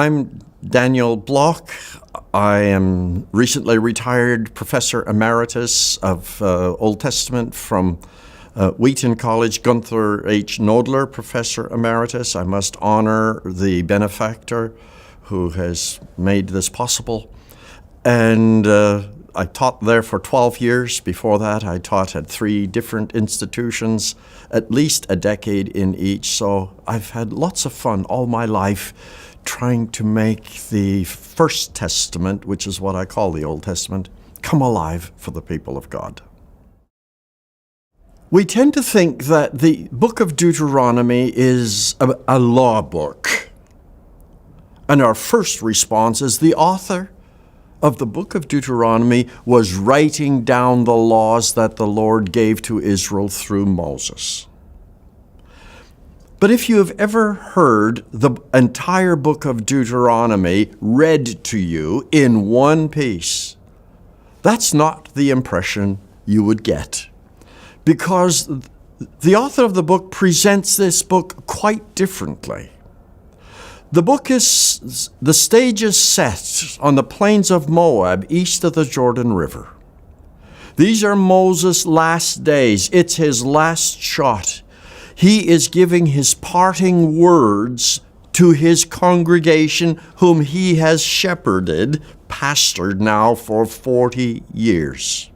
I'm Daniel Bloch. I am recently retired Professor Emeritus of Old Testament from Wheaton College, Gunther H. Nodler, Professor Emeritus. I must honor the benefactor who has made this possible. And I taught there for 12 years. Before that, I taught at 3 different institutions, at least a decade in each. So I've had lots of fun all my life trying to make the First Testament, which is what I call the Old Testament, come alive for the people of God. We tend to think that the Book of Deuteronomy is a law book. And our first response is the author of the Book of Deuteronomy was writing down the laws that the Lord gave to Israel through Moses. But if you have ever heard the entire Book of Deuteronomy read to you in one piece, that's not the impression you would get. Because the author of the book presents this book quite differently. The stage is set on the plains of Moab, east of the Jordan River. These are Moses' last days. It's his last shot. He is giving his parting words to his congregation, whom he has shepherded, pastored now for 40 years.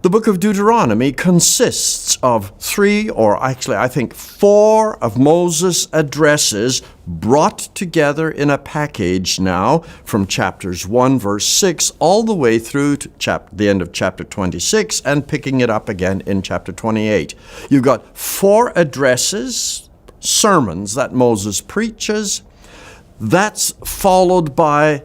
The book of Deuteronomy consists of 3, or actually I think 4 of Moses' addresses brought together in a package now from chapters 1 verse 6 all the way through to the end of chapter 26 and picking it up again in chapter 28. You've got 4 addresses, sermons that Moses preaches. That's followed by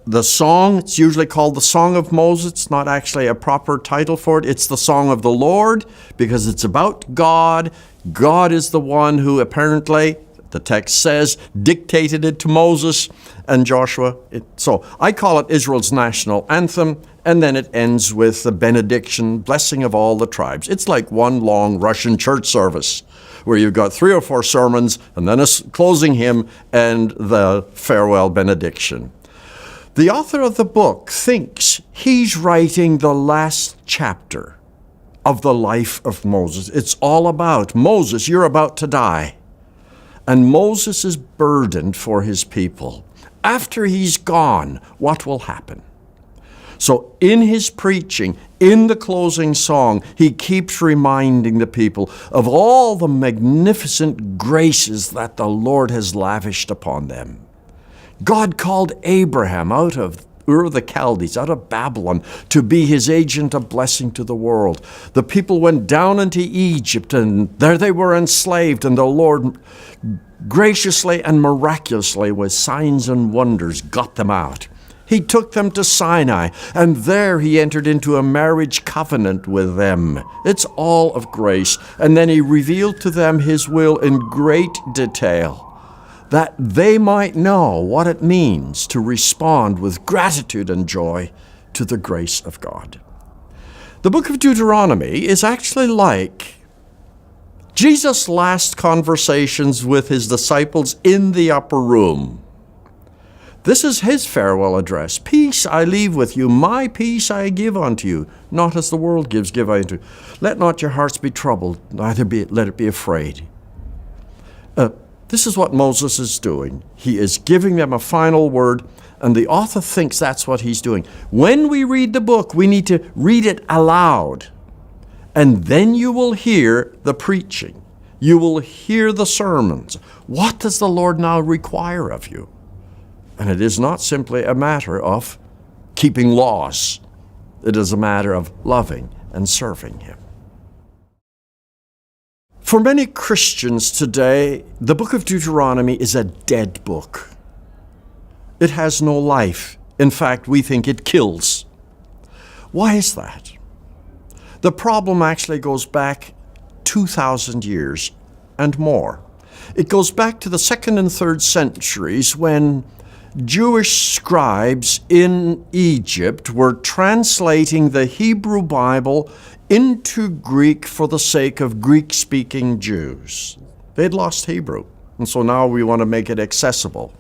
the song. It's usually called the Song of Moses. It's not actually a proper title for it. It's the Song of the Lord because it's about God. God is the one who apparently, the text says, dictated it to Moses and Joshua. So I call it Israel's national anthem, and then it ends with the benediction, blessing of all the tribes. It's like one long Russian church service where you've got 3 or 4 sermons and then a closing hymn and the farewell benediction. The author of the book thinks he's writing the last chapter of the life of Moses. It's all about Moses, you're about to die. And Moses is burdened for his people. After he's gone, what will happen? So in his preaching, in the closing song, he keeps reminding the people of all the magnificent graces that the Lord has lavished upon them. God called Abraham out of Ur of the Chaldees, out of Babylon, to be his agent of blessing to the world. The people went down into Egypt, and there they were enslaved, and the Lord graciously and miraculously, with signs and wonders, got them out. He took them to Sinai, and there he entered into a marriage covenant with them. It's all of grace. And then he revealed to them his will in great detail, that they might know what it means to respond with gratitude and joy to the grace of God. The book of Deuteronomy is actually like Jesus' last conversations with his disciples in the upper room. This is his farewell address. Peace I leave with you, my peace I give unto you. Not as the world gives, give I unto you. Let not your hearts be troubled, neither let it be afraid. This is what Moses is doing. He is giving them a final word, and the author thinks that's what he's doing. When we read the book, we need to read it aloud, and then you will hear the preaching. You will hear the sermons. What does the Lord now require of you? And it is not simply a matter of keeping laws. It is a matter of loving and serving him. For many Christians today, the book of Deuteronomy is a dead book. It has no life. In fact, we think it kills. Why is that? The problem actually goes back 2,000 years and more. It goes back to the 2nd and 3rd centuries when Jewish scribes in Egypt were translating the Hebrew Bible into Greek for the sake of Greek-speaking Jews. They'd lost Hebrew. And so now we want to make it accessible.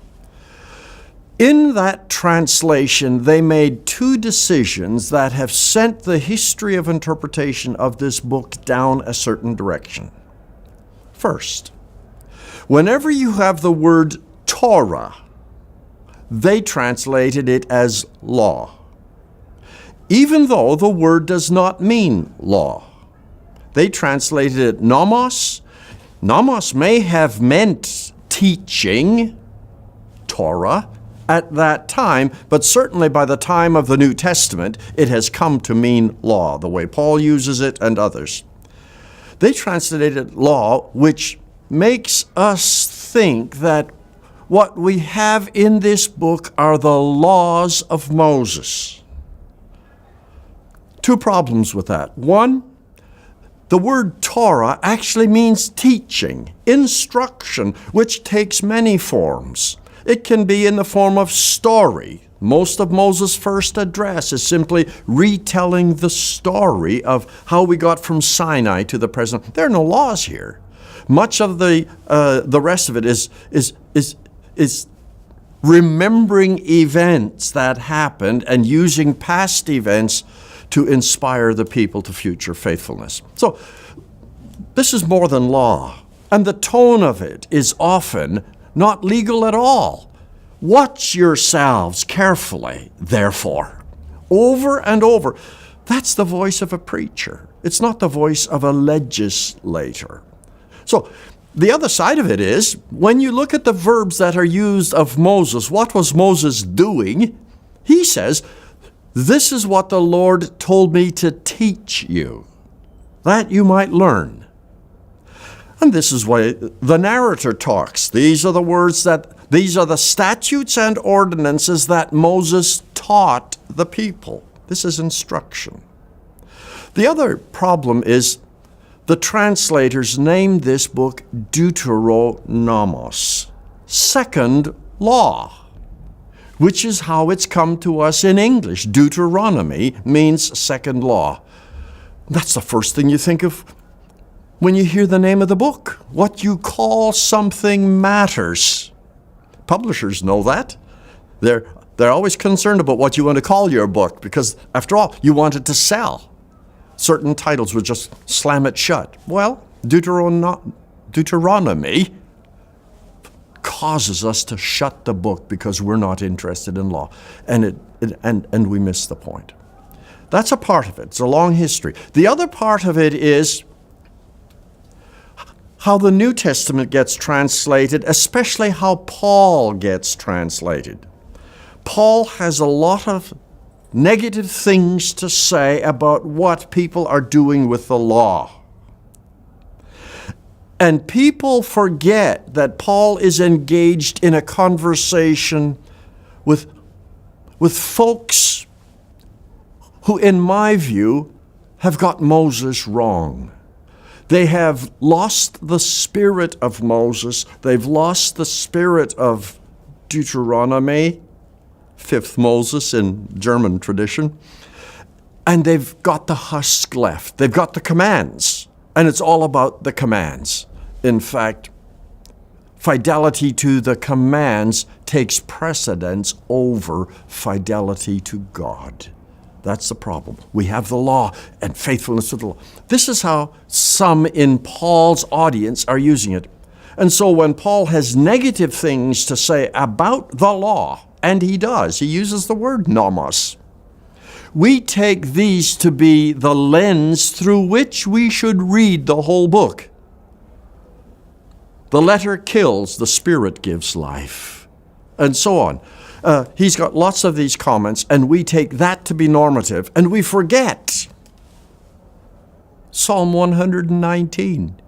In that translation, they made two decisions that have sent the history of interpretation of this book down a certain direction. First, whenever you have the word Torah, they translated it as law, even though the word does not mean law. They translated it nomos. Nomos may have meant teaching, Torah, at that time, but certainly by the time of the New Testament, it has come to mean law, the way Paul uses it and others. They translated law, which makes us think that what we have in this book are the laws of Moses. Two problems with that. One, the word Torah actually means teaching, instruction, which takes many forms. It can be in the form of story. Most of Moses' first address is simply retelling the story of how we got from Sinai to the present. There are no laws here. Much of the rest of it is remembering events that happened and using past events to inspire the people to future faithfulness. So this is more than law, and the tone of it is often not legal at all. Watch yourselves carefully, therefore. Over and over. That's the voice of a preacher. It's not the voice of a legislator. So the other side of it is, when you look at the verbs that are used of Moses, what was Moses doing? He says, this is what the Lord told me to teach you, that you might learn. And this is why the narrator talks. These are the statutes and ordinances that Moses taught the people. This is instruction. The other problem is the translators named this book Deuteronomos, second law, which is how it's come to us in English. Deuteronomy means second law. That's the first thing you think of when you hear the name of the book. What you call something matters. Publishers know that. They're always concerned about what you want to call your book because, after all, you want it to sell. Certain titles would just slam it shut. Well, Deuteronomy causes us to shut the book because we're not interested in law, and we miss the point. That's a part of it. It's a long history. The other part of it is how the New Testament gets translated, especially how Paul gets translated. Paul has a lot of negative things to say about what people are doing with the law. And people forget that Paul is engaged in a conversation with folks who, in my view, have got Moses wrong. They have lost the spirit of Moses. They've lost the spirit of Deuteronomy, fifth Moses in German tradition. And they've got the husk left. They've got the commands. And it's all about the commands. In fact, fidelity to the commands takes precedence over fidelity to God. That's the problem. We have the law and faithfulness to the law. This is how some in Paul's audience are using it. And so when Paul has negative things to say about the law, and he does, he uses the word nomos, we take these to be the lens through which we should read the whole book. The letter kills, the Spirit gives life, and so on. He's got lots of these comments, and we take that to be normative, and we forget Psalm 119,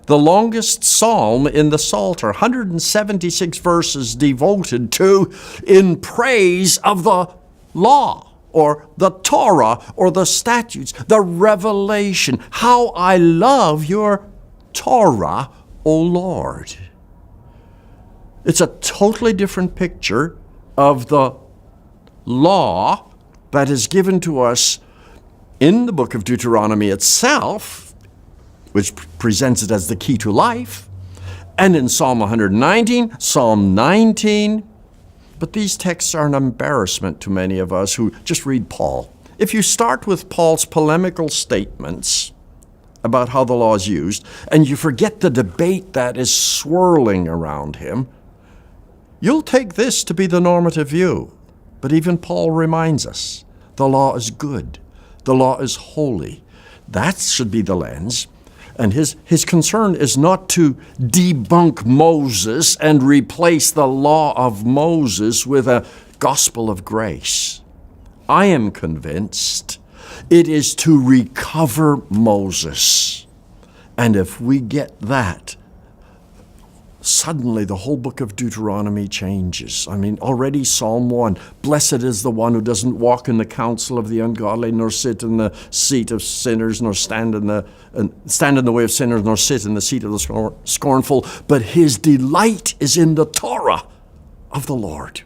the longest psalm in the Psalter, 176 verses devoted to in praise of the law, or the Torah, or the statutes, the revelation. How I love your Torah, O Lord. It's a totally different picture of the law that is given to us in the book of Deuteronomy itself, which presents it as the key to life, and in Psalm 119, Psalm 19. But these texts are an embarrassment to many of us who just read Paul. If you start with Paul's polemical statements about how the law is used, and you forget the debate that is swirling around him, you'll take this to be the normative view. But even Paul reminds us, the law is good. The law is holy. That should be the lens. And his concern is not to debunk Moses and replace the law of Moses with a gospel of grace. I am convinced it is to recover Moses. And if we get that, suddenly the whole book of Deuteronomy changes. I mean, already Psalm 1, blessed is the one who doesn't walk in the counsel of the ungodly, nor sit in the seat of sinners, nor stand in the way of sinners, nor sit in the seat of the scornful, but his delight is in the Torah of the Lord.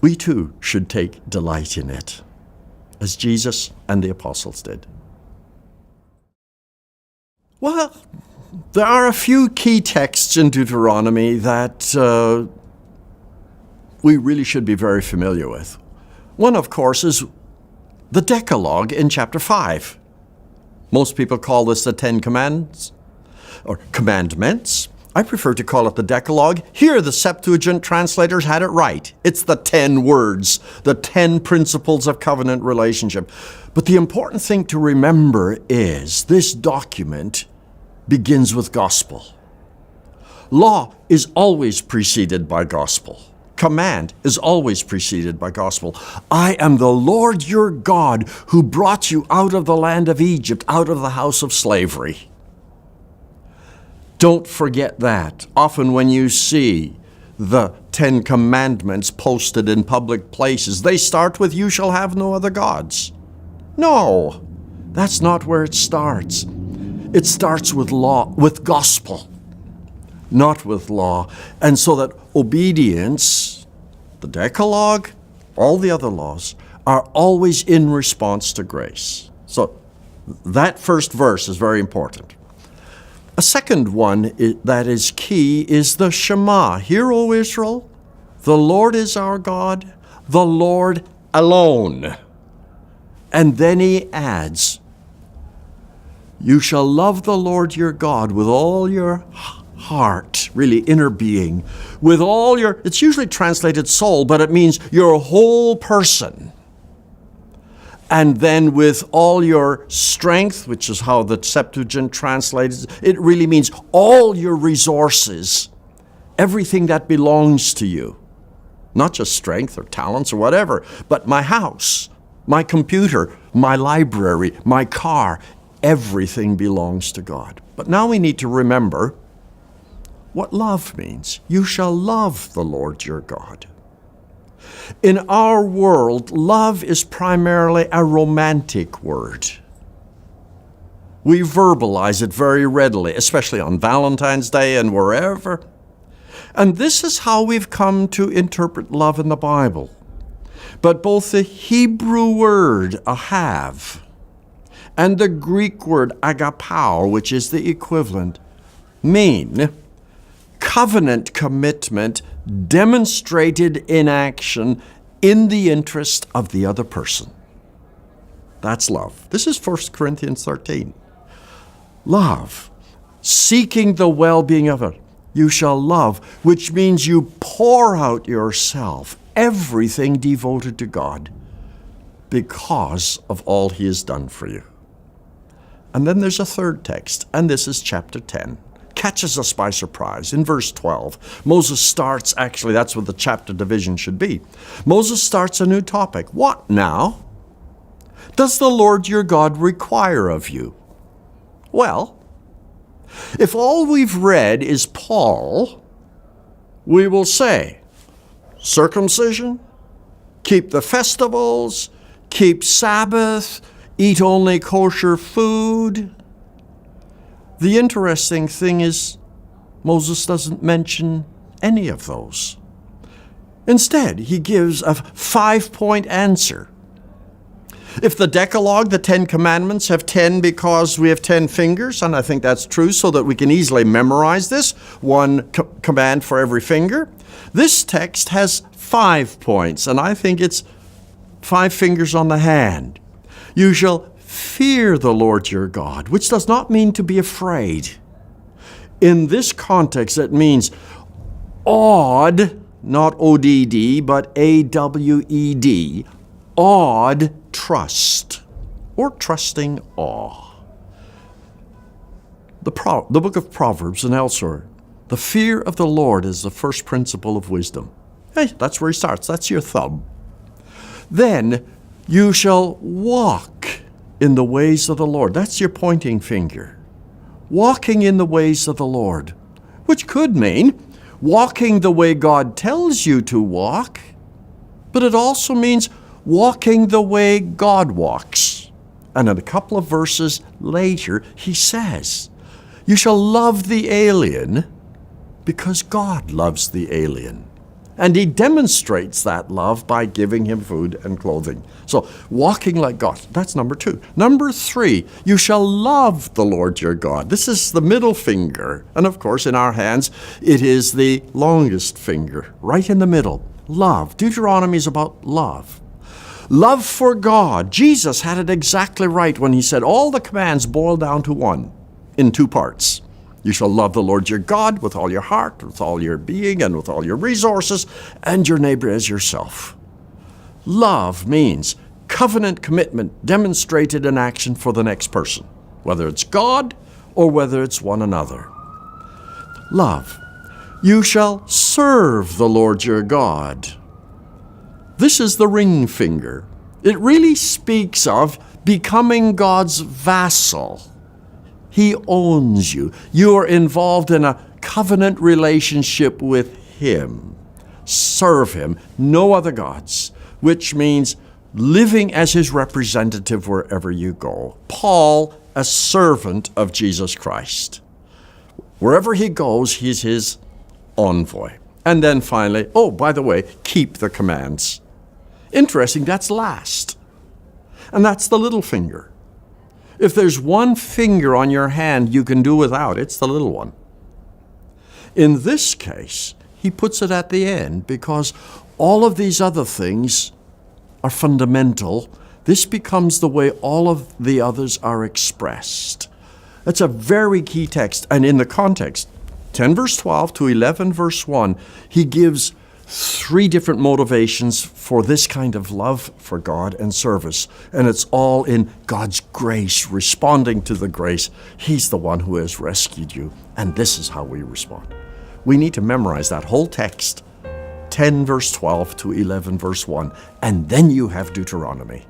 We too should take delight in it, as Jesus and the apostles did. Well, there are a few key texts in Deuteronomy that we really should be very familiar with. One, of course, is the Decalogue in chapter 5. Most people call this the Ten Commandments, or Commandments. I prefer to call it the Decalogue. Here, the Septuagint translators had it right. It's the 10 words, the 10 principles of covenant relationship. But the important thing to remember is this document begins with gospel. Law is always preceded by gospel. Command is always preceded by gospel. I am the Lord your God who brought you out of the land of Egypt, out of the house of slavery. Don't forget that. Often when you see the 10 Commandments posted in public places, they start with, you shall have no other gods. No, that's not where it starts. It starts with law, with gospel, not with law. And so that obedience, the Decalogue, all the other laws, are always in response to grace. So that first verse is very important. A second one that is key is the Shema. Hear, O Israel, the Lord is our God, the Lord alone. And then he adds, you shall love the Lord your God with all your heart, really inner being, with all your, it's usually translated soul, but it means your whole person. And then with all your strength, which is how the Septuagint translates, it really means all your resources, everything that belongs to you. Not just strength or talents or whatever, but my house, my computer, my library, my car, everything belongs to God. But now we need to remember what love means. You shall love the Lord your God. In our world, love is primarily a romantic word. We verbalize it very readily, especially on Valentine's Day and wherever. And this is how we've come to interpret love in the Bible. But both the Hebrew word ahav and the Greek word agapao, which is the equivalent, mean covenant commitment demonstrated in action in the interest of the other person. That's love. This is 1 Corinthians 13. Love, seeking the well-being of it. You shall love, which means you pour out yourself, everything devoted to God, because of all he has done for you. And then there's a third text, and this is chapter 10. Catches us by surprise. In verse 12, Moses starts, actually that's what the chapter division should be. Moses starts a new topic. What now does the Lord your God require of you? Well, if all we've read is Paul, we will say, circumcision, keep the festivals, keep Sabbath, eat only kosher food. The interesting thing is, Moses doesn't mention any of those. Instead, he gives a 5-point answer. If the Decalogue, the 10 Commandments, have 10 because we have 10 fingers, and I think that's true so that we can easily memorize this, one command for every finger, this text has 5 points, and I think it's 5 fingers on the hand. You shall fear the Lord your God, which does not mean to be afraid. In this context, it means awed, not O-D-D, but A-W-E-D, awed trust, or trusting awe. The book of Proverbs and elsewhere, the fear of the Lord is the first principle of wisdom. Hey, that's where he starts. That's your thumb. Then you shall walk in the ways of the Lord. That's your pointing finger. Walking in the ways of the Lord, which could mean walking the way God tells you to walk, but it also means walking the way God walks. And in a couple of verses later, he says, you shall love the alien because God loves the alien. And he demonstrates that love by giving him food and clothing. So, walking like God, that's number 2. Number 3, you shall love the Lord your God. This is the middle finger. And of course, in our hands, it is the longest finger, right in the middle. Love. Deuteronomy is about love. Love for God. Jesus had it exactly right when he said all the commands boil down to one, in 2 parts. You shall love the Lord your God with all your heart, with all your being, and with all your resources, and your neighbor as yourself. Love means covenant commitment demonstrated in action for the next person, whether it's God or whether it's one another. Love. You shall serve the Lord your God. This is the ring finger. It really speaks of becoming God's vassal. He owns you. You are involved in a covenant relationship with him. Serve him, no other gods, which means living as his representative wherever you go. Paul, a servant of Jesus Christ. Wherever he goes, he's his envoy. And then finally, oh, by the way, keep the commands. Interesting, that's last. And that's the little finger. If there's one finger on your hand you can do without, it's the little one. In this case, he puts it at the end because all of these other things are fundamental. This becomes the way all of the others are expressed. That's a very key text. And in the context, 10 verse 12 to 11 verse 1, he gives 3 different motivations for this kind of love for God and service. And it's all in God's grace, responding to the grace. He's the one who has rescued you. And this is how we respond. We need to memorize that whole text, 10 verse 12 to 11 verse 1. And then you have Deuteronomy.